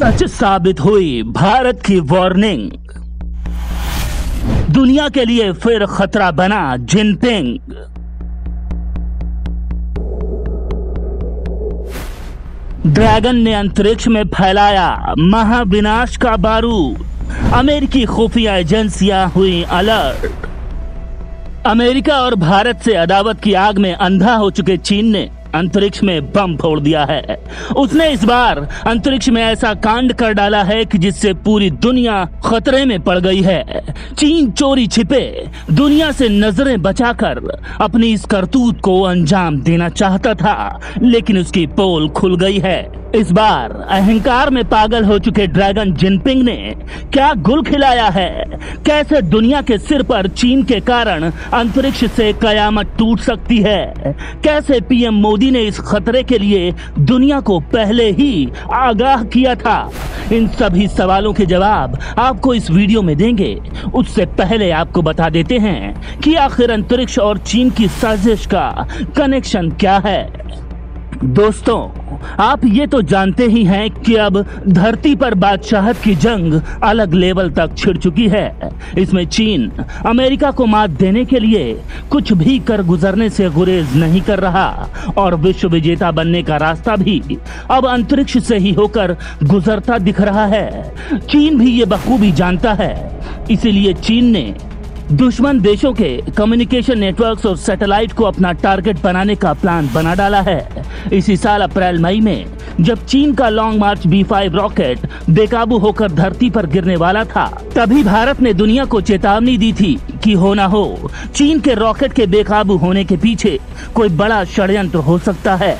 सच साबित हुई भारत की वार्निंग। दुनिया के लिए फिर खतरा बना जिनपिंग। ड्रैगन ने अंतरिक्ष में फैलाया महाविनाश का बारूद। अमेरिकी खुफिया एजेंसियां हुई अलर्ट। अमेरिका और भारत से अदावत की आग में अंधा हो चुके चीन ने अंतरिक्ष में बम फोड़ दिया है। उसने इस बार अंतरिक्ष में ऐसा कांड कर डाला है कि जिससे पूरी दुनिया खतरे में पड़ गई है। चीन चोरी छिपे दुनिया से नजरें बचाकर अपनी इस करतूत को अंजाम देना चाहता था, लेकिन उसकी पोल खुल गई है। इस बार अहंकार में पागल हो चुके ड्रैगन जिनपिंग ने क्या गुल खिलाया है। कैसे दुनिया के सिर पर चीन के कारण अंतरिक्ष से कयामत टूट सकती है। कैसे पीएम मोदी ने इस खतरे के लिए दुनिया को पहले ही आगाह किया था। इन सभी सवालों के जवाब आपको इस वीडियो में देंगे। उससे पहले आपको बता देते हैं कि आखिर अंतरिक्ष और चीन की साजिश का कनेक्शन क्या है। दोस्तों, आप ये तो जानते ही हैं कि अब धरती पर बादशाहत की जंग अलग लेवल तक छिड़ चुकी है। इसमें चीन अमेरिका को मात देने के लिए कुछ भी कर गुजरने से गुरेज नहीं कर रहा और विश्व विजेता बनने का रास्ता भी अब अंतरिक्ष से ही होकर गुजरता दिख रहा है। चीन भी ये बखूबी जानता है, इसीलिए चीन ने दुश्मन देशों के कम्युनिकेशन नेटवर्क्स और सैटेलाइट को अपना टारगेट बनाने का प्लान बना डाला है। इसी साल अप्रैल मई में जब चीन का लॉन्ग मार्च B5 रॉकेट बेकाबू होकर धरती पर गिरने वाला था, तभी भारत ने दुनिया को चेतावनी दी थी कि हो ना हो चीन के रॉकेट के बेकाबू होने के पीछे कोई बड़ा षड्यंत्र हो सकता है।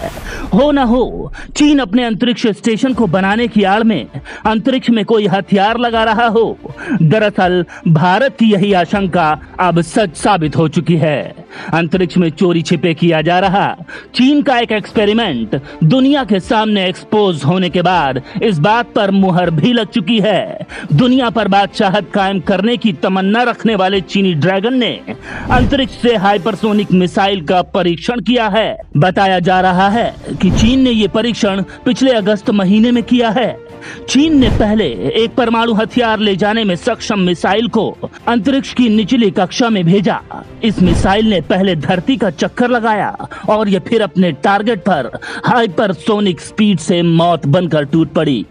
हो ना हो चीन अपने अंतरिक्ष स्टेशन को बनाने की आड़ में अंतरिक्ष में कोई हथियार लगा रहा हो। दरअसल भारत की यही आशंका अब सच साबित हो चुकी है। अंतरिक्ष में चोरी छिपे किया जा रहा चीन का एक एक्सपेरिमेंट दुनिया के सामने एक्सपोज होने के बाद इस बात पर मुहर भी लग चुकी है। दुनिया पर बादशाहत कायम करने की तमन्ना रखने वाले चीनी ड्रैगन ने अंतरिक्ष से हाइपरसोनिक मिसाइल का परीक्षण किया है। बताया जा रहा है कि चीन ने यह परीक्षण पिछले अगस्त महीने में किया है। चीन ने पहले एक परमाणु हथियार ले जाने में सक्षम मिसाइल को अंतरिक्ष की निचली कक्षा में भेजा। इस मिसाइल ने पहले धरती का चक्कर लगाया और ये फिर अपने टारगेट पर हाइपरसोनिक स्पीड से मौत बनकर टूट पड़ी।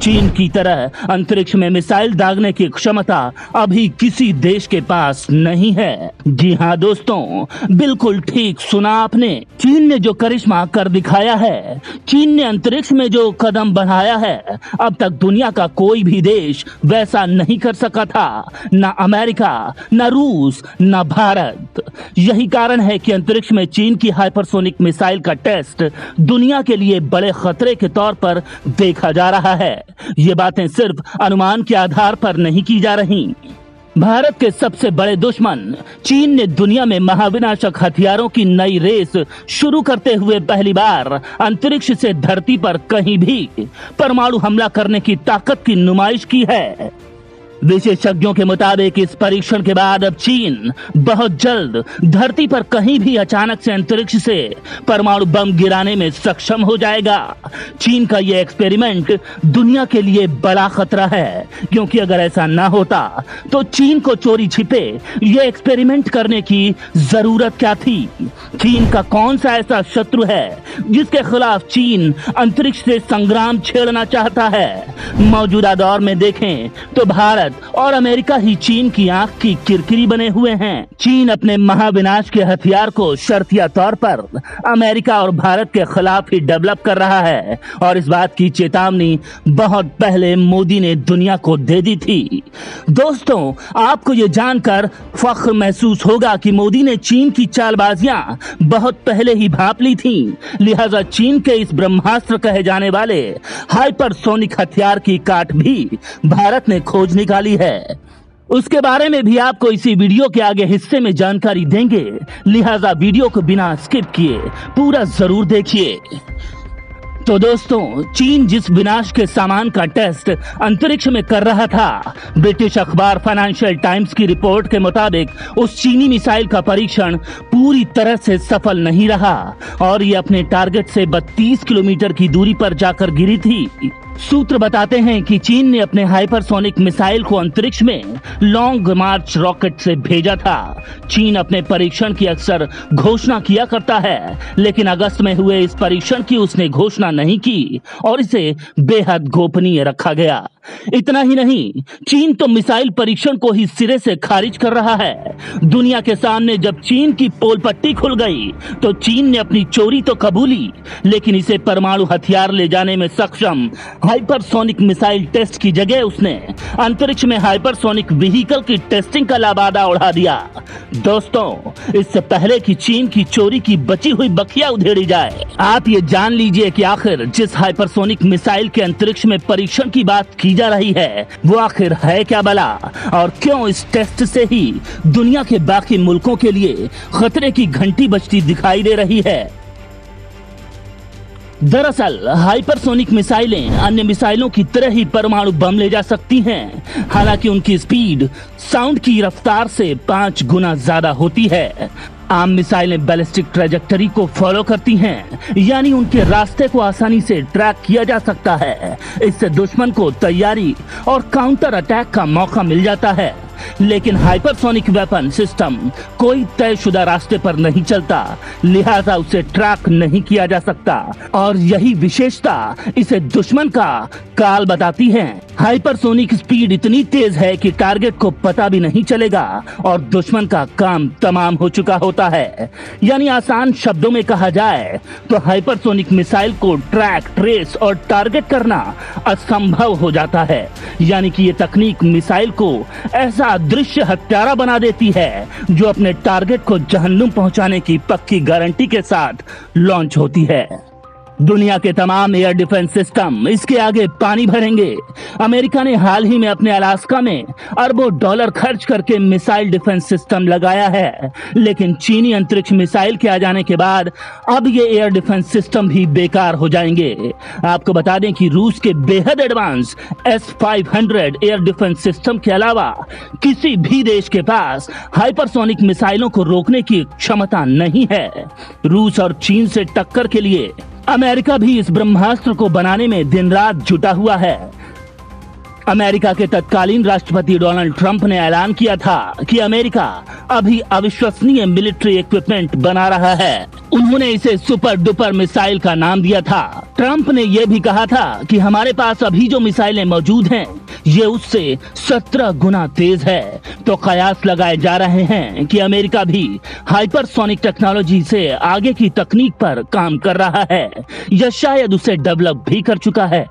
चीन की तरह अंतरिक्ष में मिसाइल दागने की क्षमता अभी किसी देश के पास नहीं है। जी हाँ दोस्तों, बिल्कुल ठीक सुना आपने। चीन ने जो करिश्मा कर दिखाया है, चीन ने अंतरिक्ष में जो कदम बढ़ाया है, अब तक दुनिया का कोई भी देश वैसा नहीं कर सका था। न अमेरिका, न रूस, न भारत। यही कारण है कि अंतरिक्ष में चीन की हाइपरसोनिक मिसाइल का टेस्ट दुनिया के लिए बड़े खतरे के तौर पर देखा जा रहा है। ये बातें सिर्फ अनुमान के आधार पर नहीं की जा रही। भारत के सबसे बड़े दुश्मन चीन ने दुनिया में महाविनाशक हथियारों की नई रेस शुरू करते हुए पहली बार अंतरिक्ष से धरती पर कहीं भी परमाणु हमला करने की ताकत की नुमाइश की है। विशेषज्ञों के मुताबिक इस परीक्षण के बाद अब चीन बहुत जल्द धरती पर कहीं भी अचानक से अंतरिक्ष से परमाणु बम गिराने में सक्षम हो जाएगा। चीन का यह एक्सपेरिमेंट दुनिया के लिए बड़ा खतरा है, क्योंकि अगर ऐसा ना होता तो चीन को चोरी छिपे यह एक्सपेरिमेंट करने की जरूरत क्या थी। चीन का कौन सा ऐसा शत्रु है जिसके खिलाफ चीन अंतरिक्ष से संग्राम छेड़ना चाहता है। मौजूदा दौर में देखें तो भारत और अमेरिका ही चीन की आंख की किरकिरी बने हुए हैं। चीन अपने महाविनाश के हथियार को शर्तिया तौर पर अमेरिका और भारत के खिलाफ ही डेवलप कर रहा है और इस बात की चेतावनी बहुत पहले मोदी ने दुनिया को दे दी थी। दोस्तों, आपको ये जानकर फख्र महसूस होगा कि मोदी ने चीन की चालबाजियां बहुत पहले ही भांप ली थी। लिहाजा चीन के इस ब्रह्मास्त्र कहे जाने वाले हाइपरसोनिक हथियार की काट भी भारत ने खोज निकाली है। उसके बारे में भी आपको इसी वीडियो के आगे हिस्से में जानकारी देंगे, लिहाजा वीडियो को बिना स्किप किए पूरा जरूर देखिए। तो दोस्तों, चीन जिस विनाश के सामान का टेस्ट अंतरिक्ष में कर रहा था, ब्रिटिश अखबार फाइनेंशियल टाइम्स की रिपोर्ट के मुताबिक उस चीनी मिसाइल का परीक्षण पूरी तरह से सफल नहीं रहा और ये अपने टारगेट से 32 किलोमीटर की दूरी पर जाकर गिरी थी। सूत्र बताते हैं कि चीन ने अपने हाइपरसोनिक मिसाइल को अंतरिक्ष में लॉन्ग मार्च रॉकेट से भेजा था। चीन अपने परीक्षण की अक्सर घोषणा किया करता है, लेकिन अगस्त में हुए इस परीक्षण की उसने घोषणा नहीं की और इसे बेहद गोपनीय रखा गया। इतना ही नहीं, चीन तो मिसाइल परीक्षण को ही सिरे से खारिज कर रहा है। दुनिया के सामने जब चीन की पोल पट्टी खुल गई तो चीन ने अपनी चोरी तो कबूली, लेकिन इसे परमाणु हथियार ले जाने में सक्षम हाइपरसोनिक मिसाइल टेस्ट की जगह उसने अंतरिक्ष में हाइपरसोनिक व्हीकल की टेस्टिंग का लाबादा उड़ा दिया। दोस्तों, इससे पहले कि चीन की चोरी की बची हुई बखिया उधेड़ी जाए, आप ये जान लीजिए कि आखिर जिस हाइपरसोनिक मिसाइल के अंतरिक्ष में परीक्षण की बात की जा रही है वो आखिर है क्या भला, और क्यों इस टेस्ट से ही दुनिया के बाकी मुल्कों के लिए खतरे की घंटी बजती दिखाई दे रही है। दरअसल हाइपरसोनिक मिसाइलें अन्य मिसाइलों की तरह ही परमाणु बम ले जा सकती हैं, हालांकि उनकी स्पीड साउंड की रफ्तार से 5 गुना ज्यादा होती है। आम मिसाइलें बैलिस्टिक ट्रैजेक्टरी को फॉलो करती हैं, यानी उनके रास्ते को आसानी से ट्रैक किया जा सकता है। इससे दुश्मन को तैयारी और काउंटर अटैक का मौका मिल जाता है। लेकिन हाइपरसोनिक वेपन सिस्टम कोई तयशुदा रास्ते पर नहीं चलता, लिहाजा उसे ट्रैक नहीं किया जा सकता, और यही विशेषता इसे दुश्मन का काल बताती है। हाइपरसोनिक स्पीड इतनी तेज है कि टारगेट को पता भी नहीं चलेगा और दुश्मन का काम तमाम हो चुका होता है। यानी आसान शब्दों में कहा जाए तो हाइपरसोनिक मिसाइल को ट्रैक, ट्रेस और टारगेट करना असंभव हो जाता है। यानी कि ये तकनीक मिसाइल को ऐसा अदृश्य हत्यारा बना देती है जो अपने टारगेट को जहन्नुम पहुंचाने की पक्की गारंटी के साथ लॉन्च होती है। दुनिया के तमाम एयर डिफेंस सिस्टम इसके आगे पानी भरेंगे। अमेरिका ने हाल ही में अपने अलास्का में अरबों डॉलर खर्च करके मिसाइल डिफेंस सिस्टम लगाया है, लेकिन चीनी अंतरिक्ष मिसाइल के आ जाने के बाद अब ये एयर डिफेंस सिस्टम भी बेकार हो जाएंगे। आपको बता दें कि रूस के बेहद advance S-500 air defence system के अलावा किसी भी देश के पास हाइपरसोनिक मिसाइलों को रोकने की क्षमता नहीं है। रूस और चीन से टक्कर के लिए अमेरिका भी इस ब्रह्मास्त्र को बनाने में दिन रात जुटा हुआ है। अमेरिका के तत्कालीन राष्ट्रपति डोनाल्ड ट्रंप ने ऐलान किया था कि अमेरिका अभी अविश्वसनीय मिलिट्री इक्विपमेंट बना रहा है। उन्होंने इसे सुपर डुपर मिसाइल का नाम दिया था। ट्रंप ने यह भी कहा था कि हमारे पास अभी जो मिसाइलें मौजूद हैं ये उससे 17 गुना तेज है। तो कयास लगाए जा रहे हैं कि अमेरिका भी हाइपरसोनिक टेक्नोलॉजी से आगे की तकनीक पर काम कर रहा है या शायद उसे डेवलप भी कर चुका है।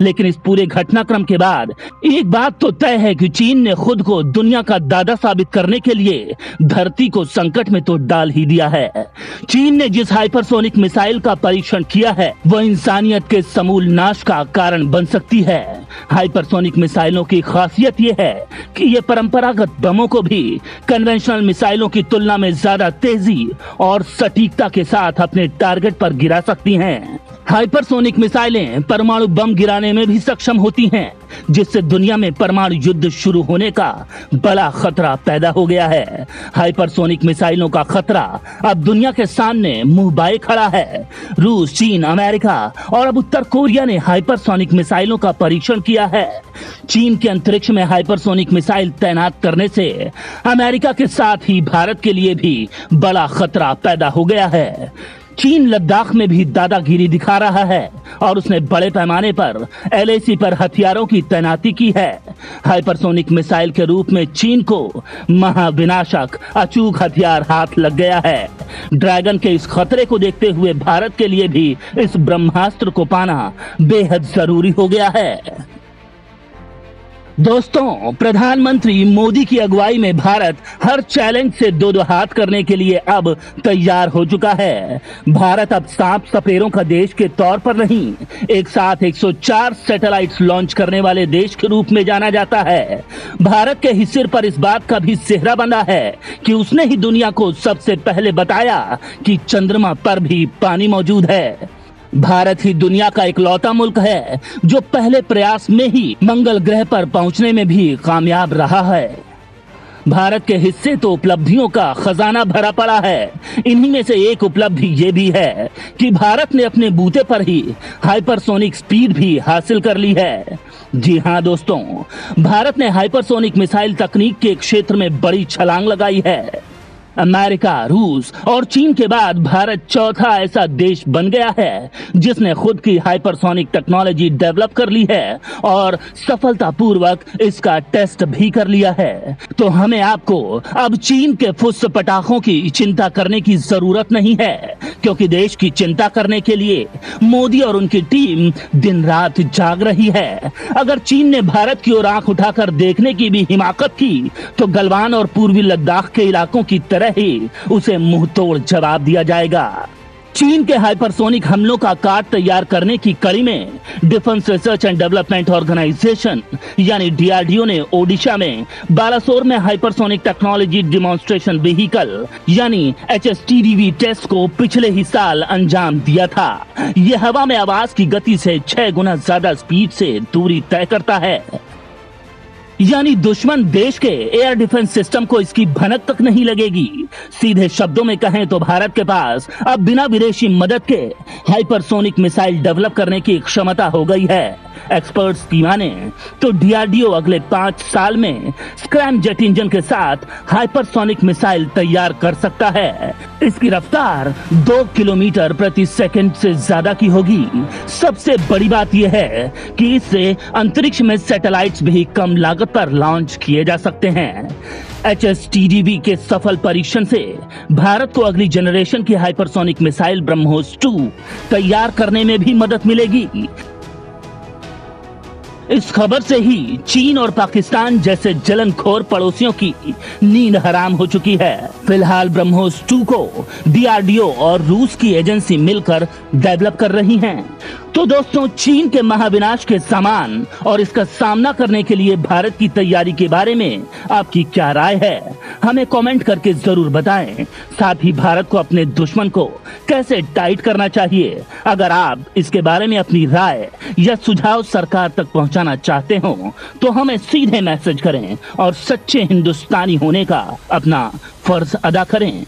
लेकिन इस पूरे घटनाक्रम के बाद एक बात तो तय है कि चीन ने खुद को दुनिया का दादा साबित करने के लिए धरती को संकट में तो डाल ही दिया है। चीन ने जिस हाइपरसोनिक मिसाइल का परीक्षण किया है वह इंसानियत के समूल नाश का कारण बन सकती है। हाइपरसोनिक मिसाइलों की खासियत यह है कि ये परंपरागत बमों को भी कन्वेंशनल मिसाइलों की तुलना में ज्यादा तेजी और सटीकता के साथ अपने टारगेट पर गिरा सकती हैं। हाइपरसोनिक मिसाइलें परमाणु बम गिराने में भी सक्षम होती हैं, जिससे दुनिया में परमाणु युद्ध शुरू होने का बड़ा खतरा पैदा हो गया है। हाइपरसोनिक मिसाइलों का खतरा अब दुनिया के सामने मुंह बाए खड़ा है। रूस, चीन, अमेरिका और अब उत्तर कोरिया ने हाइपरसोनिक मिसाइलों का परीक्षण किया है। चीन के अंतरिक्ष में हाइपरसोनिक मिसाइल तैनात करने से अमेरिका के साथ ही भारत के लिए भी बड़ा खतरा पैदा हो गया है। चीन लद्दाख में भी दादागिरी दिखा रहा है और उसने बड़े पैमाने पर LAC पर हथियारों की तैनाती की है। हाइपरसोनिक मिसाइल के रूप में चीन को महाविनाशक अचूक हथियार हाथ लग गया है। ड्रैगन के इस खतरे को देखते हुए भारत के लिए भी इस ब्रह्मास्त्र को पाना बेहद जरूरी हो गया है। दोस्तों, प्रधानमंत्री मोदी की अगुवाई में भारत हर चैलेंज से दो हाथ करने के लिए अब तैयार हो चुका है। भारत अब सांप सपेरों का देश के तौर पर नहीं, एक साथ 104 सैटेलाइट्स लॉन्च करने वाले देश के रूप में जाना जाता है। भारत के ही सिर पर इस बात का भी सेहरा बंधा है कि उसने ही दुनिया को सबसे पहले बताया कि चंद्रमा पर भी पानी मौजूद है। भारत ही दुनिया का इकलौता मुल्क है जो पहले प्रयास में ही मंगल ग्रह पर पहुंचने में भी कामयाब रहा है। भारत के हिस्से तो उपलब्धियों का खजाना भरा पड़ा है। इन्हीं में से एक उपलब्धि ये भी है कि भारत ने अपने बूते पर ही हाइपरसोनिक स्पीड भी हासिल कर ली है। जी हां दोस्तों, भारत ने हाइपरसोनिक मिसाइल तकनीक के क्षेत्र में बड़ी छलांग लगाई है। अमेरिका, रूस और चीन के बाद भारत चौथा ऐसा देश बन गया है जिसने खुद की हाइपरसोनिक टेक्नोलॉजी डेवलप कर ली है और सफलतापूर्वक इसका टेस्ट भी कर लिया है। तो हमें आपको अब चीन के फुस पटाखों की चिंता करने की जरूरत नहीं है, क्योंकि देश की चिंता करने के लिए मोदी और उनकी टीम दिन रात जाग रही है। अगर चीन ने भारत की ओर आंख उठाकर देखने की भी हिमाकत की तो गलवान और पूर्वी लद्दाख के इलाकों की तरह ही उसे मुंह तोड़ जवाब दिया जाएगा। चीन के हाइपरसोनिक हमलों का कार्ड तैयार करने की कड़ी में defence research and development organisation यानी डीआरडीओ ने ओडिशा में बालासोर में हाइपरसोनिक टेक्नोलॉजी डिमॉन्स्ट्रेशन व्हीकल यानी HSTDV टेस्ट को पिछले ही साल अंजाम दिया था। यह हवा में आवाज की गति से 6 गुना ज्यादा स्पीड से दूरी तय करता है, यानी दुश्मन देश के एयर डिफेंस सिस्टम को इसकी भनक तक नहीं लगेगी। सीधे शब्दों में कहें तो भारत के पास अब बिना विदेशी मदद के हाइपरसोनिक मिसाइल डेवलप करने की क्षमता हो गई है। एक्सपर्ट्स की माने तो डीआरडीओ अगले 5 साल में स्क्रैम जेट इंजन के साथ हाइपरसोनिक मिसाइल तैयार कर सकता है। इसकी रफ्तार 2 किलोमीटर प्रति सेकंड से ज्यादा की होगी। सबसे बड़ी बात यह है कि इससे अंतरिक्ष में सैटेलाइट्स भी कम लागत पर लॉन्च किए जा सकते हैं। HSTDV के सफल परीक्षण से भारत को अगली जनरेशन की हाइपरसोनिक मिसाइल ब्रह्मोस 2 तैयार करने में भी मदद मिलेगी। इस खबर से ही चीन और पाकिस्तान जैसे जलनखोर पड़ोसियों की नींद हराम हो चुकी है। फिलहाल ब्रह्मोस 2 को डीआरडीओ और रूस की एजेंसी मिलकर डेवलप कर रही हैं। तो दोस्तों, चीन के महाविनाश के सामान और इसका सामना करने के लिए भारत की तैयारी के बारे में आपकी क्या राय है, हमें कमेंट करके जरूर बताएं। साथ ही भारत को अपने दुश्मन को कैसे टाइट करना चाहिए, अगर आप इसके बारे में अपनी राय या सुझाव सरकार तक पहुंचाना चाहते हो तो हमें सीधे मैसेज करें और सच्चे हिंदुस्तानी होने का अपना फर्ज अदा करें।